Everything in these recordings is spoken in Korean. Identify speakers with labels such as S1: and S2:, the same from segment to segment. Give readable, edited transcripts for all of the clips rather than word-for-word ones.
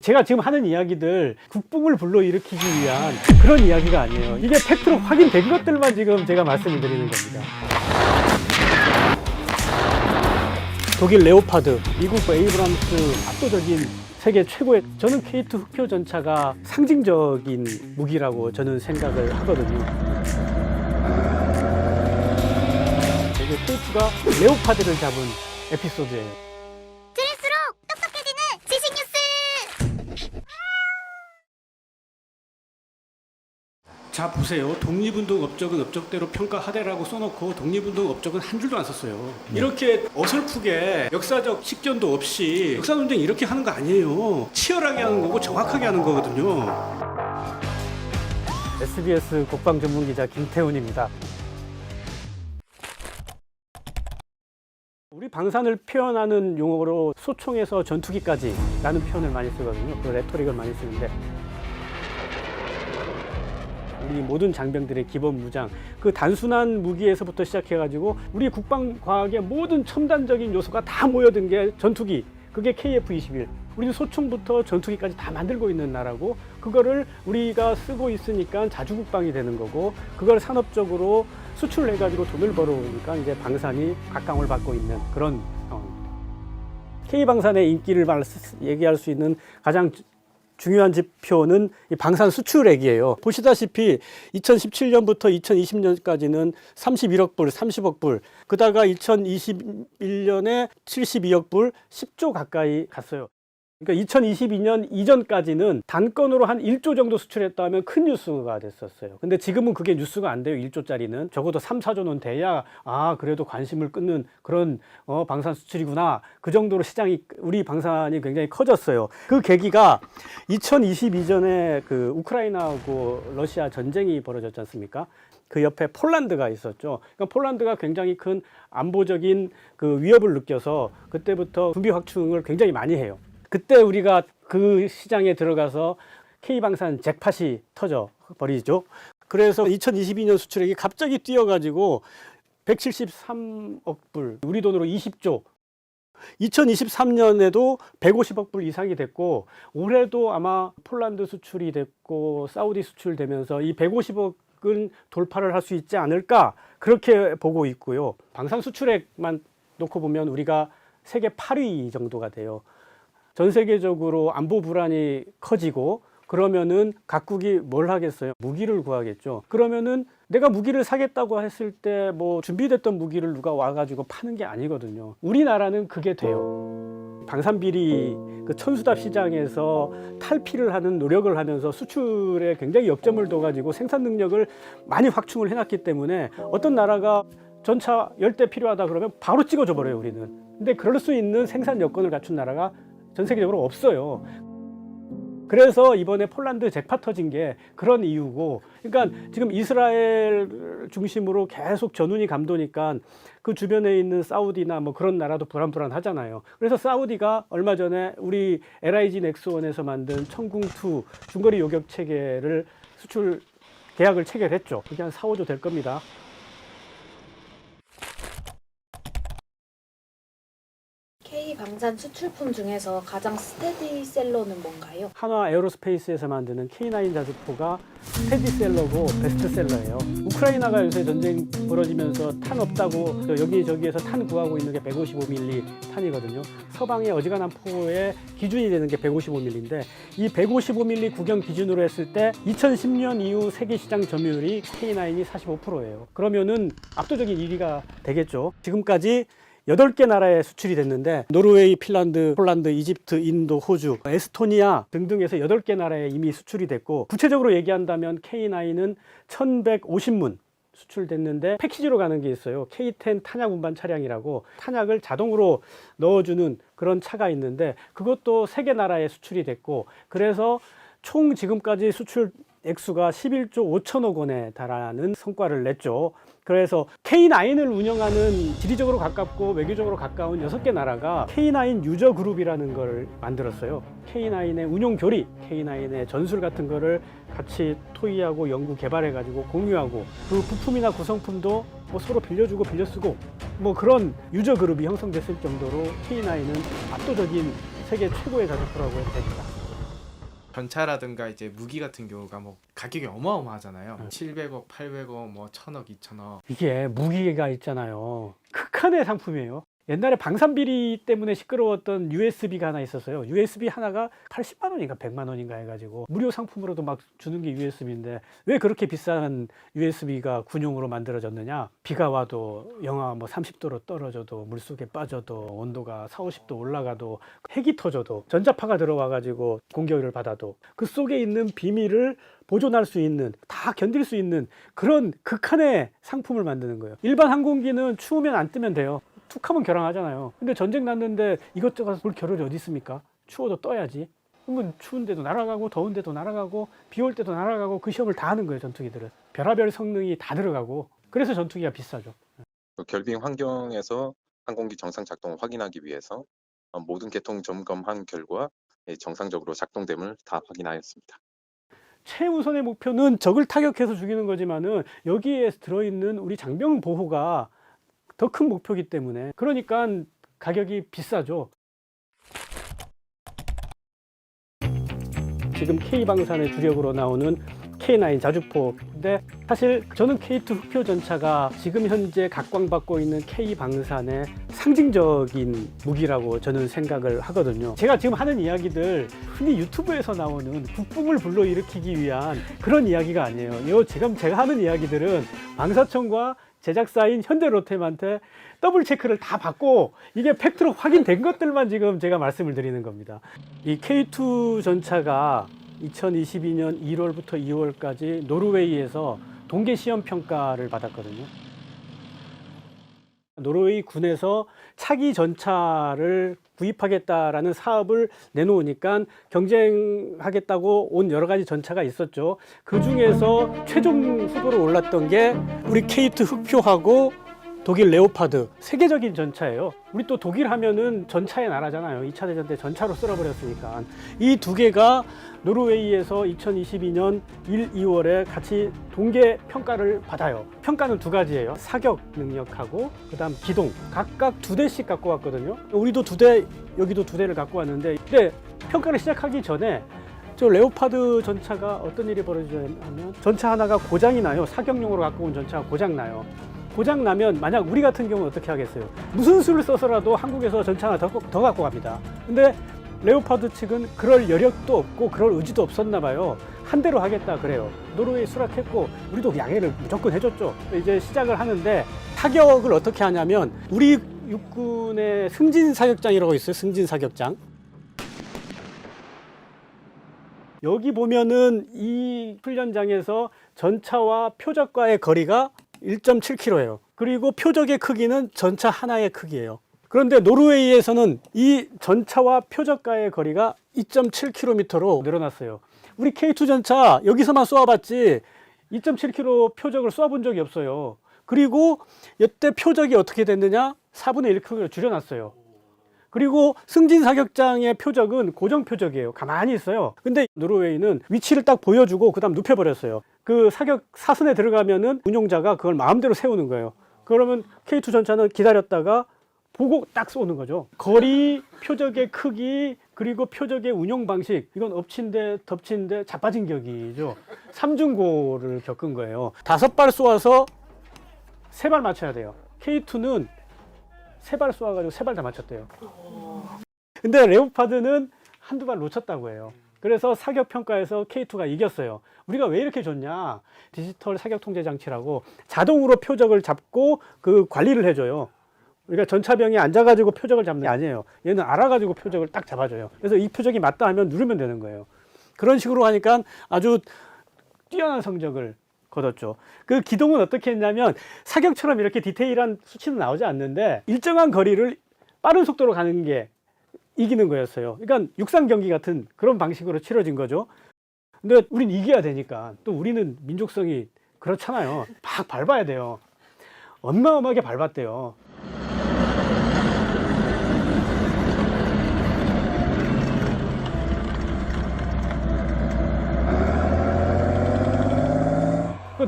S1: 제가 지금 하는 이야기들 국뽕을 불러일으키기 위한 그런 이야기가 아니에요. 이게 팩트로 확인된 것들만 지금 제가 말씀을 드리는 겁니다. 독일 레오파드, 미국 에이브람스 압도적인 세계 최고의, 저는 K2 흑표 전차가 상징적인 무기라고 저는 생각을 하거든요. 이게 K2가 레오파드를 잡은 에피소드예요.
S2: 들을수록 똑똑해지는 지식 뉴스.
S1: 자 보세요. 독립운동 업적은 업적대로 평가하되라고 써놓고 독립운동 업적은 한 줄도 안 썼어요. 이렇게 어설프게 역사적 식견도 없이 역사논쟁 이렇게 하는 거 아니에요. 치열하게 하는 거고 정확하게 하는 거거든요. SBS 국방 전문기자 김태훈입니다. 우리 방산을 표현하는 용어로 소총에서 전투기까지 라는 표현을 많이 쓰거든요. 그 레토릭을 많이 쓰는데, 우리 모든 장병들의 기본 무장, 그 단순한 무기에서부터 시작해가지고 우리 국방과학의 모든 첨단적인 요소가 다 모여든 게 전투기, 그게 KF-21. 우리는 소총부터 전투기까지 다 만들고 있는 나라고, 그거를 우리가 쓰고 있으니까 자주국방이 되는 거고, 그걸 산업적으로 수출해가지고 돈을 벌어오니까 이제 방산이 각광을 받고 있는 그런 상황입니다. K방산의 인기를 얘기할 수 있는 가장 중요한 지표는 이 방산 수출액이에요. 보시다시피 2017년부터 2020년까지는 31억 불, 30억 불, 그다가 2021년에 72억 불, 10조 가까이 갔어요. 그러니까 2022년 이전까지는 단건으로 한 1조 정도 수출했다면 큰 뉴스가 됐었어요. 근데 지금은 그게 뉴스가 안 돼요. 1조짜리는 적어도 3, 4조는 돼야 그래도 관심을 끊는 그런 방산 수출이구나. 그 정도로 시장이, 우리 방산이 굉장히 커졌어요. 그 계기가 2022년에 그 우크라이나하고 러시아 전쟁이 벌어졌지 않습니까? 그 옆에 폴란드가 있었죠. 그러니까 폴란드가 굉장히 큰 안보적인 그 위협을 느껴서 그때부터 군비 확충을 굉장히 많이 해요. 그때 우리가 그 시장에 들어가서 K방산 잭팟이 터져 버리죠. 그래서 2022년 수출액이 갑자기 뛰어가지고 173억 불, 우리 돈으로 20조. 2023년에도 150억 불 이상이 됐고, 올해도 아마 폴란드 수출이 됐고 사우디 수출되면서 이 150억은 돌파를 할 수 있지 않을까, 그렇게 보고 있고요. 방산 수출액만 놓고 보면 우리가 세계 8위 정도가 돼요. 전 세계적으로 안보 불안이 커지고 그러면은 각국이 뭘 하겠어요? 무기를 구하겠죠. 그러면은 내가 무기를 사겠다고 했을 때 뭐 준비됐던 무기를 누가 와가지고 파는 게 아니거든요. 우리나라는 그게 돼요. 방산비리 그 천수답 시장에서 탈피를 하는 노력을 하면서 수출에 굉장히 역점을 둬가지고 생산 능력을 많이 확충을 해놨기 때문에 어떤 나라가 전차 10대 필요하다 그러면 바로 찍어줘 버려요, 우리는. 근데 그럴 수 있는 생산 여건을 갖춘 나라가 전 세계적으로 없어요. 그래서 이번에 폴란드 잭팟 터진 게 그런 이유고, 그러니까 지금 이스라엘 중심으로 계속 전운이 감도니까 그 주변에 있는 사우디나 뭐 그런 나라도 불안불안하잖아요. 그래서 사우디가 얼마 전에 우리 LIG 넥스원에서 만든 천궁2 중거리 요격 체계를 수출 계약을 체결했죠. 그게 한 4, 5조 될 겁니다.
S3: K방산 수출품 중에서 가장 스테디셀러는 뭔가요?
S1: 한화 에어로스페이스에서 만드는 K9 자주포가 스테디셀러고 베스트셀러예요. 우크라이나가 요새 전쟁 벌어지면서 탄 없다고 여기저기에서 탄 구하고 있는 게 155mm 탄이거든요. 서방의 어지간한 포의 기준이 되는 게 155mm인데, 이 155mm 구경 기준으로 했을 때 2010년 이후 세계 시장 점유율이 K9이 45%예요. 그러면은 압도적인 1위가 되겠죠. 지금까지 8개 나라에 수출이 됐는데, 노르웨이, 핀란드, 폴란드, 이집트, 인도, 호주, 에스토니아 등등에서 8개 나라에 이미 수출이 됐고, 구체적으로 얘기한다면 K9은 1150문 수출됐는데 패키지로 가는 게 있어요. K10 탄약 운반 차량이라고 탄약을 자동으로 넣어주는 그런 차가 있는데, 그것도 3개 나라에 수출이 됐고, 그래서 총 지금까지 수출 액수가 11조 5천억 원에 달하는 성과를 냈죠. 그래서 K9을 운영하는 지리적으로 가깝고 외교적으로 가까운 6개 나라가 K9 유저 그룹이라는 걸 만들었어요. K9의 운용 교리, K9의 전술 같은 거를 같이 토의하고 연구 개발해가지고 공유하고, 그 부품이나 구성품도 뭐 서로 빌려주고 빌려쓰고 뭐 그런 유저 그룹이 형성됐을 정도로 K9은 압도적인 세계 최고의 자주포라고 해도 됩니다.
S4: 전차라든가 이제 무기 같은 경우가 뭐 가격이 어마어마하잖아요. 700억, 800억, 뭐 1000억, 2000억.
S1: 이게 무기가 있잖아요. 극한의 상품이에요. 옛날에 방산 비리 때문에 시끄러웠던 USB가 하나 있었어요. USB 하나가 80만 원인가 100만 원인가 해가지고 무료 상품으로도 막 주는 게 USB인데 왜 그렇게 비싼 USB가 군용으로 만들어졌느냐? 비가 와도 영하 뭐 30도로 떨어져도 물속에 빠져도 온도가 4, 50도 올라가도 핵이 터져도 전자파가 들어와가지고 공격을 받아도 그 속에 있는 비밀을 보존할 수 있는, 다 견딜 수 있는 그런 극한의 상품을 만드는 거예요. 일반 항공기는 추우면 안 뜨면 돼요. 툭 하면 결항하잖아요. 근데 전쟁 났는데 이것저것 볼 겨를이 어디 있습니까? 추워도 떠야지. 그러면 추운데도 날아가고 더운데도 날아가고 비 올 때도 날아가고 그 시험을 다 하는 거예요. 전투기들은 별하별 성능이 다 들어가고 그래서 전투기가 비싸죠.
S5: 결빙 환경에서 항공기 정상 작동을 확인하기 위해서 모든 계통 점검한 결과 정상적으로 작동됨을 다 확인하였습니다.
S1: 최우선의 목표는 적을 타격해서 죽이는 거지만은 여기에 들어있는 우리 장병 보호가 더 큰 목표이기 때문에 그러니까 가격이 비싸죠. 지금 K방산의 주력으로 나오는 K9 자주포인데 사실 저는 K2 흑표 전차가 지금 현재 각광받고 있는 K방산의 상징적인 무기라고 저는 생각을 하거든요. 제가 지금 하는 이야기들 흔히 유튜브에서 나오는 국뽕을 불러일으키기 위한 그런 이야기가 아니에요. 지금 제가 하는 이야기들은 방사청과 제작사인 현대로템한테 더블 체크를 다 받고 이게 팩트로 확인된 것들만 지금 제가 말씀을 드리는 겁니다. 이 K2 전차가 2022년 1월부터 2월까지 노르웨이에서 동계 시험 평가를 받았거든요. 노르웨이 군에서 차기 전차를 구입하겠다라는 사업을 내놓으니까 경쟁하겠다고 온 여러 가지 전차가 있었죠. 그 중에서 최종 후보로 올랐던 게 우리 K2 흑표하고 독일 레오파드, 세계적인 전차예요. 우리 또 독일 하면은 전차의 나라잖아요. 2차 대전 때 전차로 쓸어버렸으니까. 이 두 개가 노르웨이에서 2022년 1, 2월에 같이 동계 평가를 받아요. 평가는 두 가지예요. 사격 능력하고 그다음 기동. 각각 2대씩 갖고 왔거든요. 우리도 2대, 여기도 2대를 갖고 왔는데 근데 평가를 시작하기 전에 저 레오파드 전차가 어떤 일이 벌어지냐면 전차 하나가 고장이 나요. 사격용으로 갖고 온 전차가 고장 나요. 고장 나면 만약 우리 같은 경우는 어떻게 하겠어요? 무슨 수를 써서라도 한국에서 전차 하나 더 갖고 갑니다. 근데 레오파드 측은 그럴 여력도 없고 그럴 의지도 없었나 봐요. 한 대로 하겠다 그래요. 노르웨이 수락했고 우리도 양해를 무조건 해줬죠. 이제 시작을 하는데 타격을 어떻게 하냐면 우리 육군의 승진 사격장이라고 있어요. 승진 사격장. 여기 보면은 이 훈련장에서 전차와 표적과의 거리가 1.7km예요. 그리고 표적의 크기는 전차 하나의 크기예요. 그런데 노르웨이에서는 이 전차와 표적과의 거리가 2.7km로 늘어났어요. 우리 K2 전차 여기서만 쏘아봤지 2.7km 표적을 쏘아본 적이 없어요. 그리고 이때 표적이 어떻게 됐느냐? 4분의 1 크기로 줄여놨어요. 그리고 승진 사격장의 표적은 고정 표적이에요. 가만히 있어요. 근데 노르웨이는 위치를 딱 보여주고 그다음 눕혀버렸어요. 그 사격 사선에 들어가면은 운용자가 그걸 마음대로 세우는 거예요. 그러면 K2 전차는 기다렸다가 보고 딱 쏘는 거죠. 거리, 표적의 크기, 그리고 표적의 운용 방식. 이건 엎친데 덮친데 자빠진 격이죠. 삼중고를 겪은 거예요. 5발 쏘아서 3발 맞춰야 돼요. K2는 3발 쏘아가지고 3발 다 맞췄대요. 근데 레오파드는 한두 발 놓쳤다고 해요. 그래서 사격 평가에서 K2가 이겼어요. 우리가 왜 이렇게 좋냐? 디지털 사격 통제 장치라고 자동으로 표적을 잡고 그 관리를 해줘요. 우리가 전차병이 앉아가지고 표적을 잡는 게 아니에요. 얘는 알아가지고 표적을 딱 잡아줘요. 그래서 이 표적이 맞다 하면 누르면 되는 거예요. 그런 식으로 하니까 아주 뛰어난 성적을 거뒀죠. 그 기동은 어떻게 했냐면 사격처럼 이렇게 디테일한 수치는 나오지 않는데 일정한 거리를 빠른 속도로 가는 게 이기는 거였어요. 그러니까 육상 경기 같은 그런 방식으로 치러진 거죠. 근데 우린 이겨야 되니까 또 우리는 민족성이 그렇잖아요. 막 밟아야 돼요. 어마어마하게 밟았대요.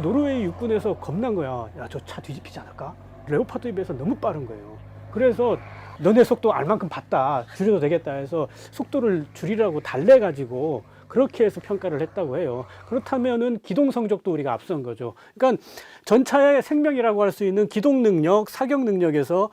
S1: 노르웨이 육군에서 겁난 거야. 야, 저 차 뒤집히지 않을까? 레오파드에 비해서 너무 빠른 거예요. 그래서 너네 속도 알만큼 봤다. 줄여도 되겠다 해서 속도를 줄이라고 달래가지고 그렇게 해서 평가를 했다고 해요. 그렇다면은 기동 성적도 우리가 앞선 거죠. 그러니까 전차의 생명이라고 할 수 있는 기동 능력, 사격 능력에서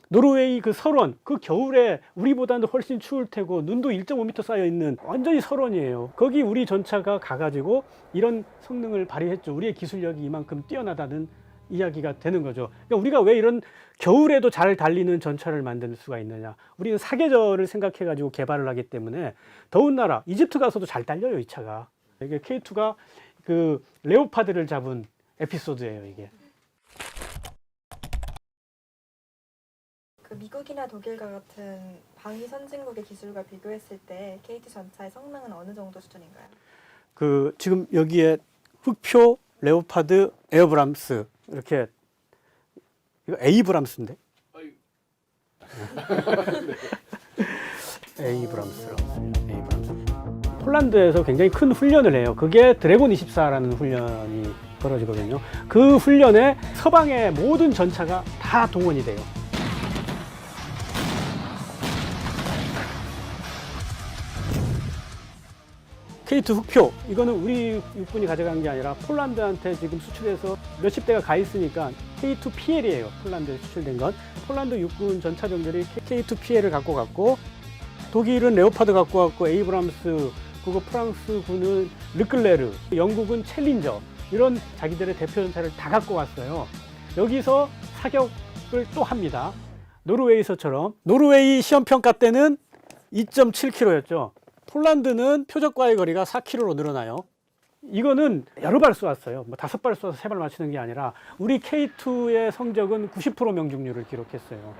S1: 노르웨이 그 설원, 그 겨울에 우리보다는 훨씬 추울 테고 눈도 1.5m 쌓여 있는 완전히 설원이에요. 거기 우리 전차가 가가지고 이런 성능을 발휘했죠. 우리의 기술력이 이만큼 뛰어나다는 이야기가 되는 거죠. 그러니까 우리가 왜 이런 겨울에도 잘 달리는 전차를 만들 수가 있느냐. 우리는 사계절을 생각해가지고 개발을 하기 때문에 더운 나라, 이집트 가서도 잘 달려요, 이 차가. 이게 K2가 그 레오파드를 잡은 에피소드예요, 이게.
S6: 그 미국이나 독일과 같은 방위 선진국의 기술과 비교했을 때 K2 전차의 성능은 어느 정도 수준인가요?
S1: 그 지금 여기에 흑표, 레오파드, 에어브람스 이렇게 이거 에이브람스인데? 에이브람스라고 에이브람스. 폴란드에서 굉장히 큰 훈련을 해요. 그게 드래곤 24라는 훈련이 벌어지거든요. 그 훈련에 서방의 모든 전차가 다 동원이 돼요. K2 흑표, 이거는 우리 육군이 가져간 게 아니라 폴란드한테 지금 수출해서 몇십 대가 가 있으니까 K2 PL이에요. 폴란드에 수출된 건. 폴란드 육군 전차병들이 K2 PL을 갖고 갔고, 독일은 레오파드 갖고 왔고, 에이브람스, 그리고 프랑스군은 르클레르, 영국은 챌린저, 이런 자기들의 대표 전차를 다 갖고 왔어요. 여기서 사격을 또 합니다. 노르웨이서처럼. 노르웨이 시험평가 때는 2.7km였죠. 폴란드는 표적과의 거리가 4km로 늘어나요. 이거는 여러 발 쏘았어요. 뭐 5발 쏘아서 3발 맞추는 게 아니라 우리 K2의 성적은 90% 명중률을 기록했어요.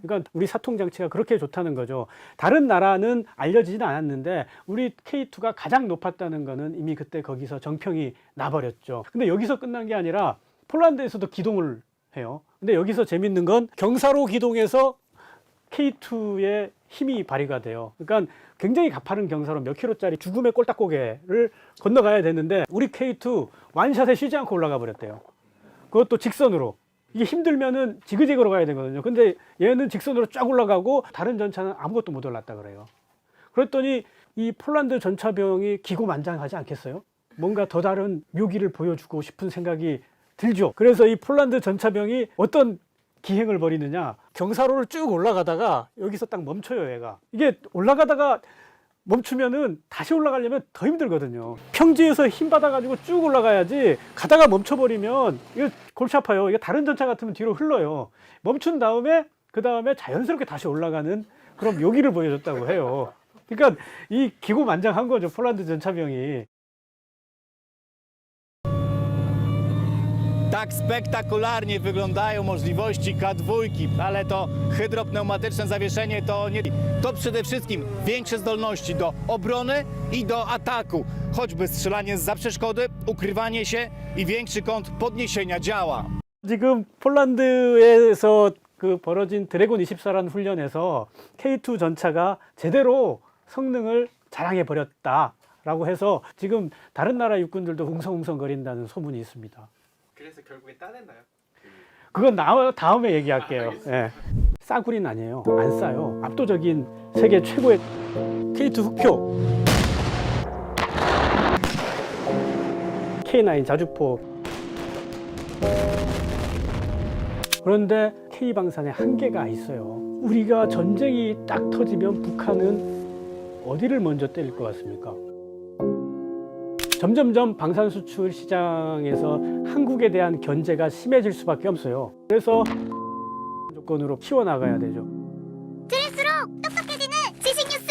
S1: 그러니까 우리 사통 장치가 그렇게 좋다는 거죠. 다른 나라는 알려지진 않았는데 우리 K2가 가장 높았다는 거는 이미 그때 거기서 정평이 나버렸죠. 근데 여기서 끝난 게 아니라 폴란드에서도 기동을 해요. 근데 여기서 재밌는 건 경사로 기동해서 K2의 힘이 발휘가 돼요. 그러니까 굉장히 가파른 경사로 몇 킬로짜리 죽음의 꼴딱고개를 건너가야 되는데 우리 K2 완샷에 쉬지 않고 올라가 버렸대요. 그것도 직선으로. 이게 힘들면은 지그재그로 가야 되거든요. 근데 얘는 직선으로 쫙 올라가고 다른 전차는 아무것도 못 올랐다 그래요. 그랬더니 이 폴란드 전차병이 기고만장하지 않겠어요? 뭔가 더 다른 묘기를 보여주고 싶은 생각이 들죠. 그래서 이 폴란드 전차병이 어떤 기행을 벌이느냐, 경사로를 쭉 올라가다가 여기서 딱 멈춰요. 얘가 이게 올라가다가 멈추면은 다시 올라가려면 더 힘들거든요. 평지에서 힘 받아가지고 쭉 올라가야지, 가다가 멈춰버리면 이거 골치 아파요. 이게 다른 전차 같으면 뒤로 흘러요. 멈춘 다음에 그 다음에 자연스럽게 다시 올라가는 그런 묘기를 보여줬다고 해요. 그러니까 이 기고만장한 거죠, 폴란드 전차병이.
S7: Tak spektakularnie wyglądają możliwości K2, ale to hydropneumatyczne zawieszenie to przede wszystkim większe zdolności do obrony i do ataku, choćby strzelanie zza przeszkody, ukrywanie się i większy kąt podniesienia działa.
S1: 지금 폴란드에서 그 벌어진 드래곤 24라는 훈련에서 K2 전차가 제대로 성능을 자랑해 버렸다라고 해서 지금 다른 나라 육군들도 웅성웅성거린다는 소문이 있습니다.
S4: 그래서 결국에 따냈나요?
S1: 그건 다음에 얘기할게요. 예. 싸구리는 아니에요. 안 싸요. 압도적인 세계 최고의 K2 흑표, K9 자주포. 그런데 K방산에 한계가 있어요. 우리가 전쟁이 딱 터지면 북한은 어디를 먼저 때릴 것 같습니까? 점점점 방산 수출 시장에서 한국에 대한 견제가 심해질 수밖에 없어요. 그래서 조건으로 키워나가야 되죠.
S2: 들을수록 똑똑해지는 지식 뉴스.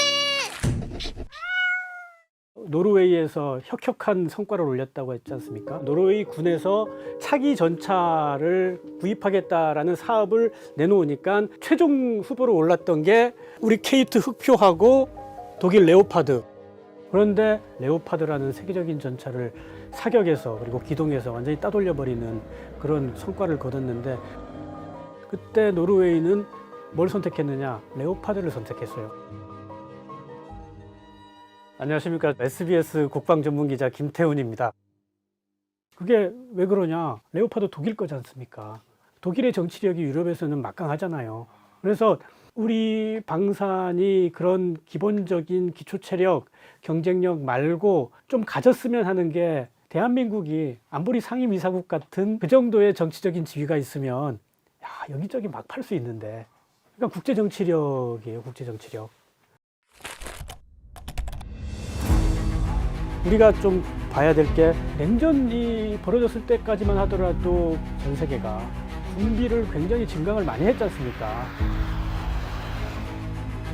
S1: 노르웨이에서 혁혁한 성과를 올렸다고 했지 않습니까? 노르웨이 군에서 차기 전차를 구입하겠다라는 사업을 내놓으니까 최종 후보로 올랐던 게 우리 K2 흑표하고 독일 레오파드. 그런데 레오파드라는 세계적인 전차를 사격해서 그리고 기동해서 완전히 따돌려 버리는 그런 성과를 거뒀는데, 그때 노르웨이는 뭘 선택했느냐? 레오파드를 선택했어요. 안녕하십니까. SBS 국방 전문 기자 김태훈입니다. 그게 왜 그러냐? 레오파드 독일 거지 않습니까? 독일의 정치력이 유럽에서는 막강하잖아요. 그래서 우리 방산이 그런 기본적인 기초체력, 경쟁력 말고 좀 가졌으면 하는 게 대한민국이 안보리 상임이사국 같은 그 정도의 정치적인 지위가 있으면 야, 여기저기 막 팔 수 있는데 그러니까 국제정치력이에요. 국제정치력. 우리가 좀 봐야 될 게 냉전이 벌어졌을 때까지만 하더라도 전 세계가 군비를 굉장히 증강을 많이 했지 않습니까?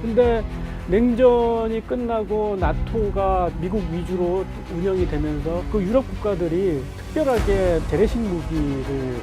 S1: 근데 냉전이 끝나고 나토가 미국 위주로 운영이 되면서 그 유럽 국가들이 특별하게 재래식 무기를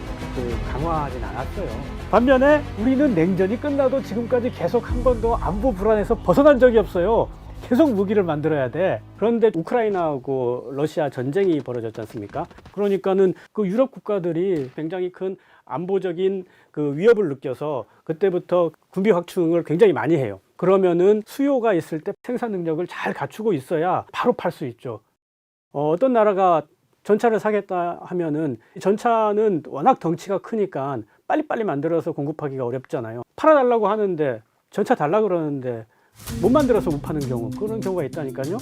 S1: 강화하진 않았어요. 반면에 우리는 냉전이 끝나도 지금까지 계속 한 번도 안보 불안에서 벗어난 적이 없어요. 계속 무기를 만들어야 돼. 그런데 우크라이나하고 러시아 전쟁이 벌어졌지 않습니까? 그러니까는 그 유럽 국가들이 굉장히 큰 안보적인 그 위협을 느껴서 그때부터 군비 확충을 굉장히 많이 해요. 그러면은 수요가 있을 때 생산 능력을 잘 갖추고 있어야 바로 팔 수 있죠. 어떤 나라가 전차를 사겠다 하면은 전차는 워낙 덩치가 크니까 빨리빨리 만들어서 공급하기가 어렵잖아요. 팔아달라고 하는데 전차 달라 그러는데 못 만들어서 못 파는 경우, 그런 경우가 있다니까요.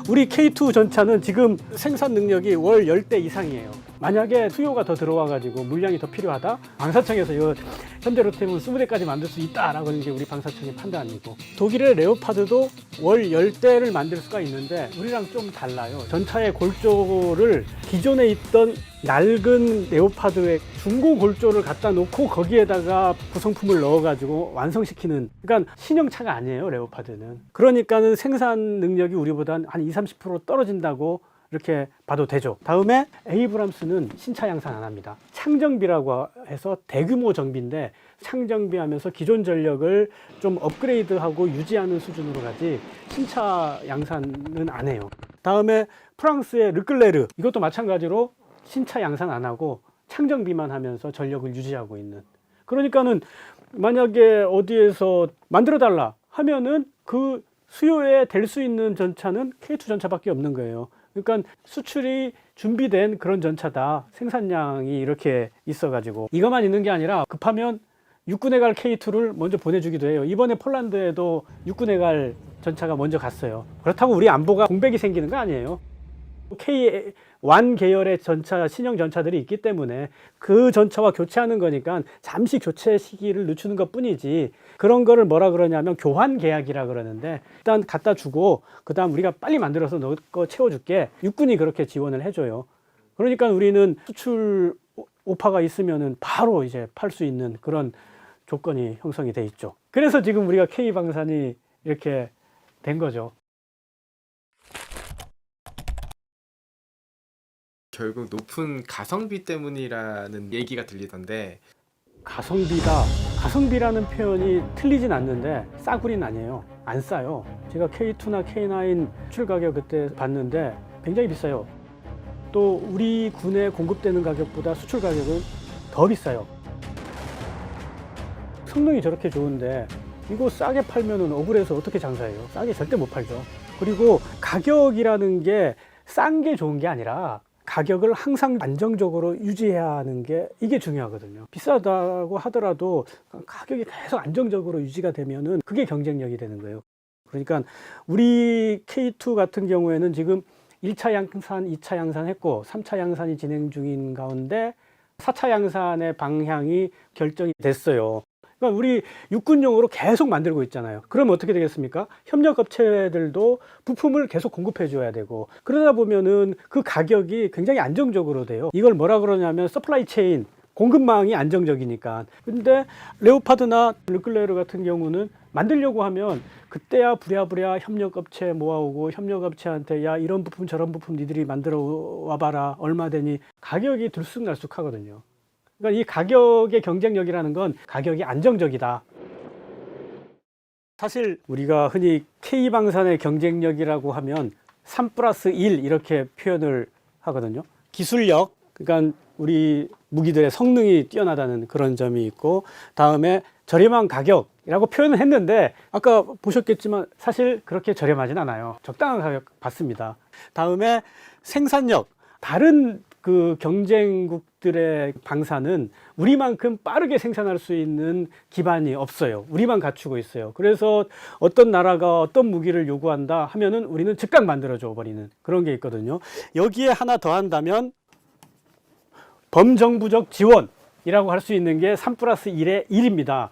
S1: 우리 K2 전차는 지금 생산 능력이 월 10대 이상이에요. 만약에 수요가 더 들어와 가지고 물량이 더 필요하다, 방사청에서 이거 현대로템은 20대까지 만들 수 있다라고 하는 게 우리 방사청의 판단이고, 독일의 레오파드도 월 10대를 만들 수가 있는데 우리랑 좀 달라요. 전차의 골조를 기존에 있던 낡은 레오파드의 중고 골조를 갖다 놓고 거기에다가 구성품을 넣어가지고 완성시키는, 그러니까 신형차가 아니에요, 레오파드는. 그러니까는 생산 능력이 우리보다 한 20-30% 떨어진다고 이렇게 봐도 되죠. 다음에 에이브람스는 신차 양산 안 합니다. 창정비라고 해서 대규모 정비인데, 창정비 하면서 기존 전력을 좀 업그레이드하고 유지하는 수준으로 가지 신차 양산은 안 해요. 다음에 프랑스의 르클레르, 이것도 마찬가지로 신차 양산 안 하고 창정비만 하면서 전력을 유지하고 있는. 그러니까는 만약에 어디에서 만들어 달라 하면은 그 수요에 될 수 있는 전차는 K2 전차밖에 없는 거예요. 그러니까 수출이 준비된 그런 전차다. 생산량이 이렇게 있어가지고 이것만 있는 게 아니라 급하면 육군에 갈 K2를 먼저 보내주기도 해요. 이번에 폴란드에도 육군에 갈 전차가 먼저 갔어요. 그렇다고 우리 안보가 공백이 생기는 거 아니에요. K1 계열의 전차, 신형 전차들이 있기 때문에 그 전차와 교체하는 거니까 잠시 교체 시기를 늦추는 것 뿐이지, 그런 거를 뭐라 그러냐면 교환 계약이라 그러는데, 일단 갖다 주고 그 다음 우리가 빨리 만들어서 너 거 채워줄게, 육군이 그렇게 지원을 해줘요. 그러니까 우리는 수출 오파가 있으면은 바로 이제 팔 수 있는 그런 조건이 형성이 돼 있죠. 그래서 지금 우리가 K방산이 이렇게 된 거죠.
S4: 결국 높은 가성비 때문이라는 얘기가 들리던데,
S1: 가성비다. 가성비라는 표현이 틀리진 않는데 싸구리는 아니에요. 안 싸요. 제가 K2나 K9 수출 가격 그때 봤는데 굉장히 비싸요. 또 우리 군에 공급되는 가격보다 수출 가격은 더 비싸요. 성능이 저렇게 좋은데 이거 싸게 팔면은 억울해서 어떻게 장사해요? 싸게 절대 못 팔죠. 그리고 가격이라는 게 싼 게 좋은 게 아니라 가격을 항상 안정적으로 유지해야 하는 게, 이게 중요하거든요. 비싸다고 하더라도 가격이 계속 안정적으로 유지가 되면은 그게 경쟁력이 되는 거예요. 그러니까 우리 K2 같은 경우에는 지금 1차 양산, 2차 양산 했고 3차 양산이 진행 중인 가운데 4차 양산의 방향이 결정이 됐어요. 그러니까 우리 육군용으로 계속 만들고 있잖아요. 그러면 어떻게 되겠습니까? 협력업체들도 부품을 계속 공급해 줘야 되고, 그러다 보면은 그 가격이 굉장히 안정적으로 돼요. 이걸 뭐라 그러냐면 서플라이 체인, 공급망이 안정적이니까. 근데 레오파드나 르클레르 같은 경우는 만들려고 하면 그때야 부랴부랴 협력업체 모아오고, 협력업체한테 야 이런 부품 저런 부품 니들이 만들어 와봐라, 얼마 되니, 가격이 들쑥날쑥 하거든요. 그러니까 이 가격의 경쟁력이라는 건 가격이 안정적이다. 사실 우리가 흔히 K방산의 경쟁력이라고 하면 3+1 이렇게 표현을 하거든요. 기술력, 그러니까 우리 무기들의 성능이 뛰어나다는 그런 점이 있고, 다음에 저렴한 가격이라고 표현을 했는데 아까 보셨겠지만 사실 그렇게 저렴하진 않아요. 적당한 가격 받습니다. 다음에 생산력, 다른 그 경쟁국들의 방산은 우리만큼 빠르게 생산할 수 있는 기반이 없어요. 우리만 갖추고 있어요. 그래서 어떤 나라가 어떤 무기를 요구한다 하면은 우리는 즉각 만들어줘 버리는 그런 게 있거든요. 여기에 하나 더 한다면 범정부적 지원이라고 할 수 있는 게 3+1의 1입니다.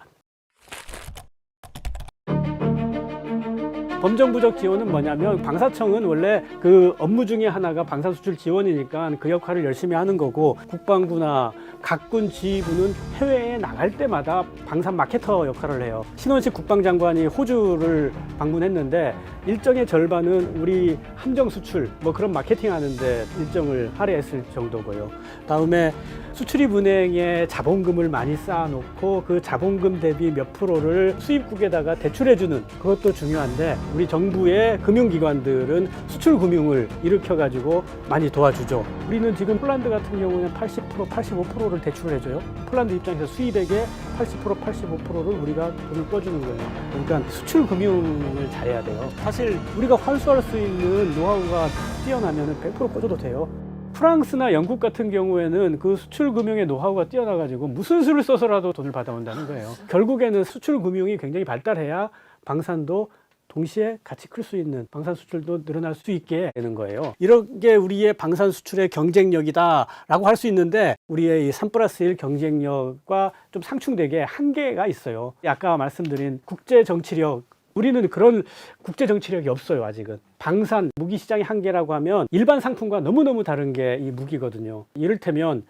S1: 범정부적 지원은 뭐냐면 방사청은 원래 그 업무 중에 하나가 방산수출 지원이니까 그 역할을 열심히 하는 거고, 국방부나 각군 지휘부는 해외에 나갈 때마다 방산 마케터 역할을 해요. 신원식 국방장관이 호주를 방문했는데 일정의 절반은 우리 함정 수출 뭐 그런 마케팅 하는데 일정을 할애했을 정도고요. 다음에 수출입은행에 자본금을 많이 쌓아놓고 그 자본금 대비 몇 프로를 수입국에다가 대출해주는 그것도 중요한데, 우리 정부의 금융기관들은 수출금융을 일으켜가지고 많이 도와주죠. 우리는 지금 폴란드 같은 경우는 80%, 85%를 대출을 해줘요. 폴란드 입장에서 수입액의 80%, 85%를 우리가 돈을 꿔주는 거예요. 그러니까 수출금융을 잘해야 돼요. 사실 우리가 환수할 수 있는 노하우가 뛰어나면 100% 꿔줘도 돼요. 프랑스나 영국 같은 경우에는 그 수출금융의 노하우가 뛰어나가지고 무슨 수를 써서라도 돈을 받아온다는 거예요. 결국에는 수출금융이 굉장히 발달해야 방산도 동시에 같이 클 수 있는, 방산 수출도 늘어날 수 있게 되는 거예요. 이런 게 우리의 방산 수출의 경쟁력이다라고 할 수 있는데, 우리의 이 3+1 경쟁력과 좀 상충되게 한계가 있어요. 아까 말씀드린 국제 정치력, 우리는 그런 국제 정치력이 없어요. 아직은. 방산 무기 시장의 한계라고 하면 일반 상품과 너무너무 다른 게 이 무기거든요. 이를테면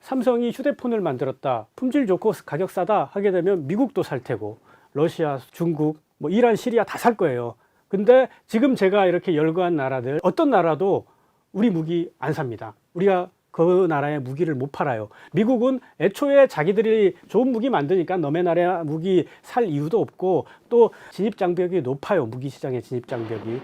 S1: 삼성이 휴대폰을 만들었다, 품질 좋고 가격 싸다 하게 되면 미국도 살 테고, 러시아, 중국, 뭐 이란, 시리아 다 살 거예요. 근데 지금 제가 이렇게 열거한 나라들, 어떤 나라도 우리 무기 안 삽니다. 우리가 그 나라의 무기를 못 팔아요. 미국은 애초에 자기들이 좋은 무기 만드니까 너네 나라 무기 살 이유도 없고, 또 진입장벽이 높아요. 무기 시장의 진입장벽이.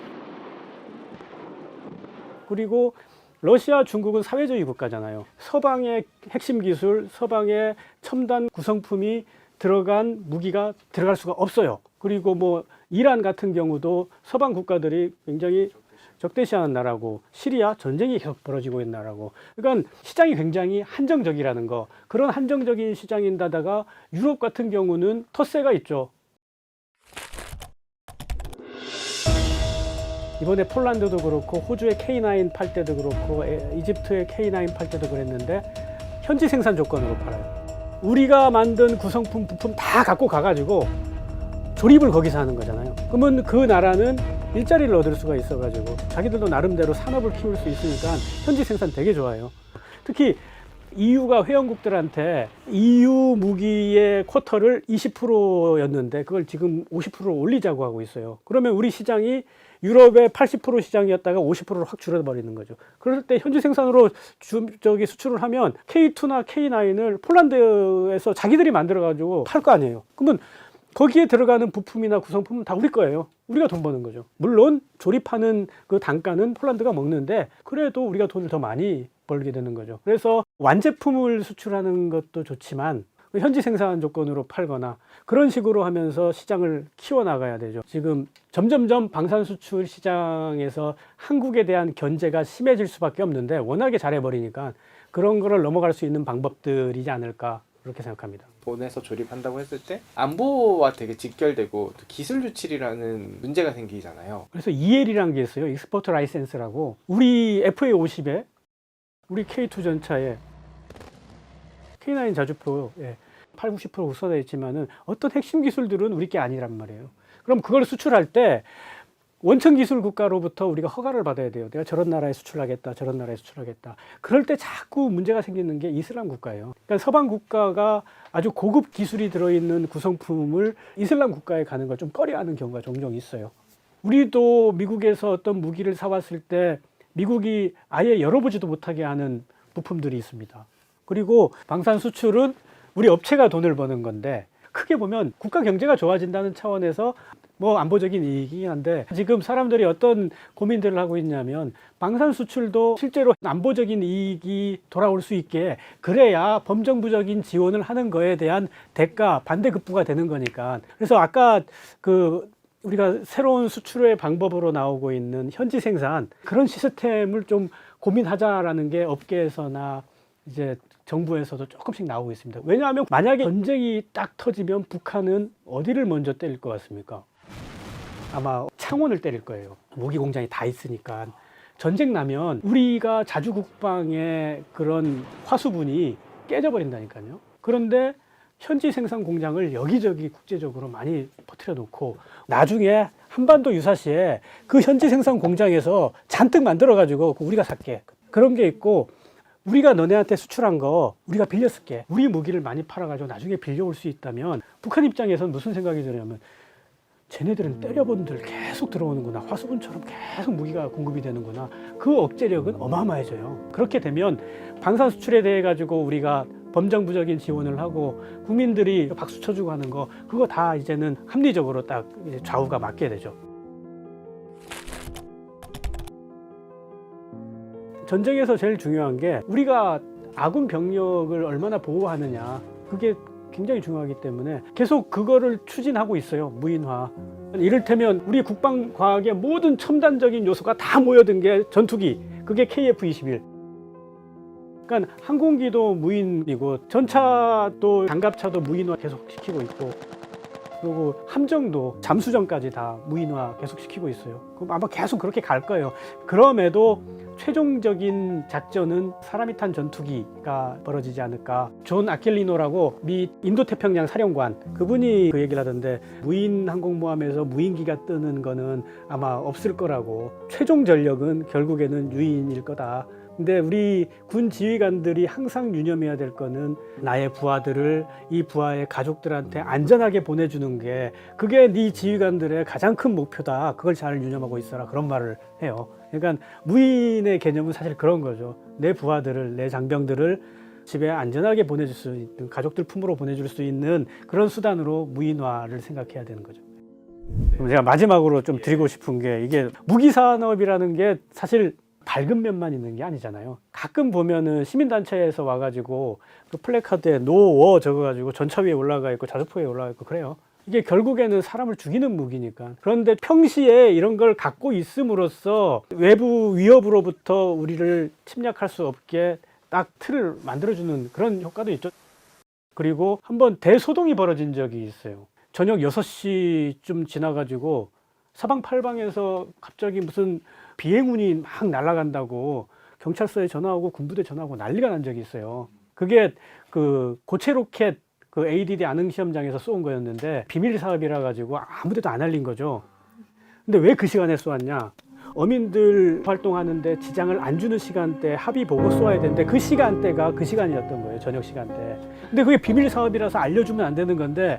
S1: 그리고 러시아, 중국은 사회주의 국가잖아요. 서방의 핵심 기술, 서방의 첨단 구성품이 들어간 무기가 들어갈 수가 없어요. 그리고 뭐 이란 같은 경우도 서방 국가들이 굉장히 적대시하는 나라고, 시리아 전쟁이 계속 벌어지고 있는 나라고. 그러니까 시장이 굉장히 한정적이라는 거. 그런 한정적인 시장인데다가 유럽 같은 경우는 텃세가 있죠. 이번에 폴란드도 그렇고 호주의 K9 팔 때도 그렇고 이집트의 K9 팔 때도 그랬는데 현지 생산 조건으로 팔아요. 우리가 만든 구성품, 부품 다 갖고 가가지고 조립을 거기서 하는 거잖아요. 그러면 그 나라는 일자리를 얻을 수가 있어가지고 자기들도 나름대로 산업을 키울 수 있으니까 현지 생산 되게 좋아요. 특히 EU가 회원국들한테 EU 무기의 쿼터를 20%였는데 그걸 지금 50%로 올리자고 하고 있어요. 그러면 우리 시장이 유럽의 80% 시장이었다가 50%로 확 줄어버리는 거죠. 그럴 때 현지 생산으로 수출을 하면 K2나 K9을 폴란드에서 자기들이 만들어가지고 팔 거 아니에요. 그러면 거기에 들어가는 부품이나 구성품은 다 우리 거예요. 우리가 돈 버는 거죠. 물론 조립하는 그 단가는 폴란드가 먹는데 그래도 우리가 돈을 더 많이 벌게 되는 거죠. 그래서 완제품을 수출하는 것도 좋지만 현지 생산 조건으로 팔거나 그런 식으로 하면서 시장을 키워나가야 되죠. 지금 점점점 방산 수출 시장에서 한국에 대한 견제가 심해질 수밖에 없는데 워낙에 잘해버리니까 그런 거를 넘어갈 수 있는 방법들이지 않을까 그렇게 생각합니다.
S4: 돈에서 조립한다고 했을 때 안보와 되게 직결되고 또 기술 유출이라는 문제가 생기잖아요.
S1: 그래서 EL이라는 게 있어요. 익스포트 라이센스라고. 우리 FA50에 우리 K2 전차에 K9 자주포에 80-90% 국소되어 있지만은 어떤 핵심 기술들은 우리 게 아니란 말이에요. 그럼 그걸 수출할 때 원천 기술 국가로부터 우리가 허가를 받아야 돼요. 내가 저런 나라에 수출하겠다, 저런 나라에 수출하겠다. 그럴 때 자꾸 문제가 생기는 게 이슬람 국가예요. 그러니까 서방 국가가 아주 고급 기술이 들어있는 구성품을 이슬람 국가에 가는 걸 좀 꺼려하는 경우가 종종 있어요. 우리도 미국에서 어떤 무기를 사왔을 때 미국이 아예 열어보지도 못하게 하는 부품들이 있습니다. 그리고 방산 수출은 우리 업체가 돈을 버는 건데 크게 보면 국가 경제가 좋아진다는 차원에서 뭐 안보적인 이익이긴 한데 지금 사람들이 어떤 고민들을 하고 있냐면 방산 수출도 실제로 안보적인 이익이 돌아올 수 있게 그래야 범정부적인 지원을 하는 거에 대한 대가 반대급부가 되는 거니까. 그래서 아까 그 우리가 새로운 수출의 방법으로 나오고 있는 현지 생산 그런 시스템을 좀 고민하자라는 게 업계에서나 이제 정부에서도 조금씩 나오고 있습니다. 왜냐하면 만약에 전쟁이 딱 터지면 북한은 어디를 먼저 때릴 것 같습니까? 아마 창원을 때릴 거예요. 무기 공장이 다 있으니까. 전쟁 나면 우리가 자주국방의 그런 화수분이 깨져버린다니까요. 그런데 현지 생산 공장을 여기저기 국제적으로 많이 퍼뜨려 놓고 나중에 한반도 유사시에 그 현지 생산 공장에서 잔뜩 만들어 가지고 우리가 살게 그런 게 있고, 우리가 너네한테 수출한 거 우리가 빌려 쓸게. 우리 무기를 많이 팔아 가지고 나중에 빌려올 수 있다면 북한 입장에서는 무슨 생각이 드냐면 쟤네들은 때려본들 계속 들어오는구나. 화수분처럼 계속 무기가 공급이 되는구나. 그 억제력은 어마어마해져요. 그렇게 되면 방산 수출에 대해 가지고 우리가 범정부적인 지원을 하고 국민들이 박수 쳐주고 하는 거 그거 다 이제는 합리적으로 딱 좌우가 맞게 되죠. 전쟁에서 제일 중요한 게 우리가 아군 병력을 얼마나 보호하느냐, 그게 굉장히 중요하기 때문에 계속 그거를 추진하고 있어요. 무인화. 이를테면 우리 국방과학의 모든 첨단적인 요소가 다 모여든 게 전투기, 그게 KF-21. 그러니까 항공기도 무인이고 전차도 장갑차도 무인화 계속 시키고 있고, 그리고 함정도 잠수정까지 다 무인화 계속 시키고 있어요. 그럼 아마 계속 그렇게 갈 거예요. 그럼에도 최종적인 작전은 사람이 탄 전투기가 벌어지지 않을까. 존 아켈리노라고 미 인도태평양 사령관, 그분이 그 얘기를 하던데 무인 항공모함에서 무인기가 뜨는 거는 아마 없을 거라고. 최종 전력은 결국에는 유인일 거다. 근데 우리 군 지휘관들이 항상 유념해야 될 거는 나의 부하들을 이 부하의 가족들한테 안전하게 보내주는 게, 그게 네 지휘관들의 가장 큰 목표다. 그걸 잘 유념하고 있어라. 그런 말을 해요. 그러니까 무인의 개념은 사실 그런 거죠. 내 부하들을, 내 장병들을 집에 안전하게 보내줄 수 있는, 가족들 품으로 보내줄 수 있는 그런 수단으로 무인화를 생각해야 되는 거죠. 그럼 제가 마지막으로 좀 드리고 싶은 게, 이게 무기산업이라는 게 사실 밝은 면만 있는 게 아니잖아요. 가끔 보면은 시민단체에서 와가지고 그 플래카드에 노워 적어가지고 전차 위에 올라가 있고 자주포에 올라가 있고 그래요. 이게 결국에는 사람을 죽이는 무기니까. 그런데 평시에 이런 걸 갖고 있음으로써 외부 위협으로부터 우리를 침략할 수 없게 딱 틀을 만들어주는 그런 효과도 있죠. 그리고 한번 대소동이 벌어진 적이 있어요. 저녁 6시쯤 지나가지고 사방팔방에서 갑자기 무슨 비행운이 막 날아간다고 경찰서에 전화하고 군부대 전화하고 난리가 난 적이 있어요. 그게 그 고체 로켓 그 ADD 안흥 시험장에서 쏜 거였는데 비밀 사업이라 가지고 아무데도 안 알린 거죠. 근데 왜 그 시간에 쏘았냐? 어민들 활동하는데 지장을 안 주는 시간대 합의 보고 쏘아야 되는데 그 시간대가 그 시간이었던 거예요. 저녁 시간대. 근데 그게 비밀 사업이라서 알려주면 안 되는 건데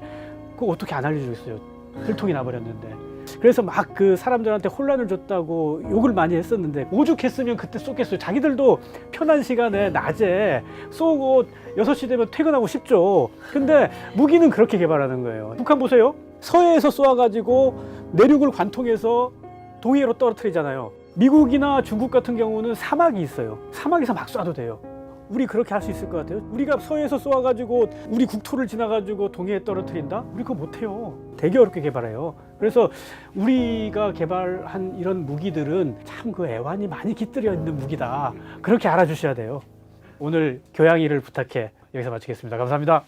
S1: 그거 어떻게 안 알려주겠어요? 들통이 나버렸는데. 그래서 막 그 사람들한테 혼란을 줬다고 욕을 많이 했었는데, 오죽했으면 그때 쏘겠어요. 자기들도 편한 시간에 낮에 쏘고 6시 되면 퇴근하고 싶죠. 근데 무기는 그렇게 개발하는 거예요. 북한 보세요. 서해에서 쏘아가지고 내륙을 관통해서 동해로 떨어뜨리잖아요. 미국이나 중국 같은 경우는 사막이 있어요. 사막에서 막 쏴도 돼요. 우리 그렇게 할 수 있을 것 같아요? 우리가 서해에서 쏘아가지고 우리 국토를 지나가지고 동해에 떨어뜨린다? 우리 그거 못해요. 되게 어렵게 개발해요. 그래서 우리가 개발한 이런 무기들은 참 그 애환이 많이 깃들여 있는 무기다. 그렇게 알아주셔야 돼요. 오늘 교양일을 부탁해 여기서 마치겠습니다. 감사합니다.